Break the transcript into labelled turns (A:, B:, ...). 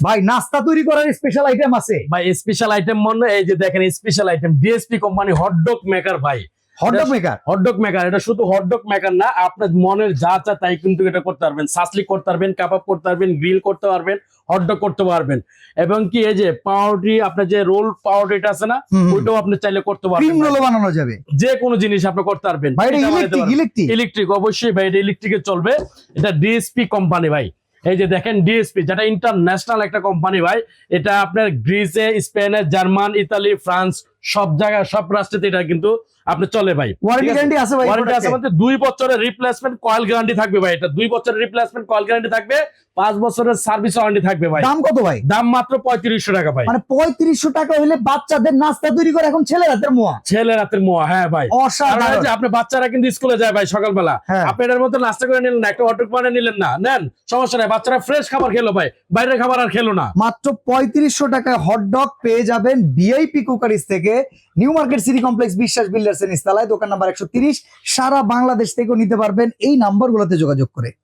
A: ভাই নাস্তা তৈরি করার স্পেশাল আইটেম আছে?
B: ভাই স্পেশাল আইটেম মনে এই যে দেখেন special item DSP company hot dog maker ভাই।
A: Hot dog maker?
B: হটডগ মেকার, এটা শুধু হটডগ মেকার না, আপনার মনের যা চা তাই কিন্তু এটা করতে পারবেন। সাসলি করতে পারবেন, কাবাব করতে পারবেন, গ্রিল করতে পারবেন, হটডগ করতে পারবেন। এবং কি এই যে পাউরুটি, আপনার যে রোল পাউরুটিটা আছে না, ওইটাও আপনি চাইলে করতে পারবেন।
A: ক্রিম রোল বানানো যাবে,
B: যে কোনো জিনিস আপনি করতে পারবেন।
A: ভাই এটা ইলেকট্রিক?
B: ইলেকট্রিক অবশ্যই ভাই, এটা ইলেকট্রিকে চলবে। এটা ডিএসপি কোম্পানি ভাই। এই যে দেখেন ডিএসপি, যেটা ইন্টারন্যাশনাল একটা কোম্পানি ভাই। এটা আপনার গ্রিসে, স্পেনে, জার্মান, ইতালি, ফ্রান্স সব জায়গায়, সব রাষ্ট্রেতে এটা কিন্তু আপনি চলে ভাই।
A: ওয়ারেন্টি গ্যারান্টি আছে ভাই?
B: ওয়ারেন্টি আছে বলতে 2 বছরের রিপ্লেসমেন্ট কয়েল গ্যারান্টি থাকবে ভাই। এটা 2 বছরের রিপ্লেসমেন্ট কয়েল গ্যারান্টি থাকবে, 5 বছরের সার্ভিস ওয়ারেন্টি থাকবে ভাই।
A: দাম কত ভাই?
B: দাম মাত্র 3500 টাকা ভাই।
A: মানে 3500 টাকা হলে বাচ্চাদের নাস্তা তৈরি করে এখন ছেলে রাতের মোয়া?
B: ছেলে রাতের মোয়া, হ্যাঁ ভাই।
A: অসাধারণ।
B: আপনি বাচ্চারা কিন্তু স্কুলে যায় ভাই সকালবেলা,
A: হ্যাঁ।
B: আপনি এটার মধ্যে নাস্তা করে নিলেন না, একটা হটডগ বানিয়ে নিলেন না, নেন সমস্যা নাই, বাচ্চারা ফ্রেশ খাবার খেলো ভাই, বাইরের খাবার আর খেলো না।
A: মাত্র 3500 টাকায় হটডগ পেয়ে যাবেন ভিআইপি কুকারিজ থেকে, নিউ মার্কেট সিটি কমপ্লেক্স, বিশ্বাস বিল্ডার্স এর নিচতলায়, দোকান নাম্বার 130। সারা বাংলাদেশ থেকেও নিতে পারবেন এই নাম্বারগুলোতে যোগাযোগ করে।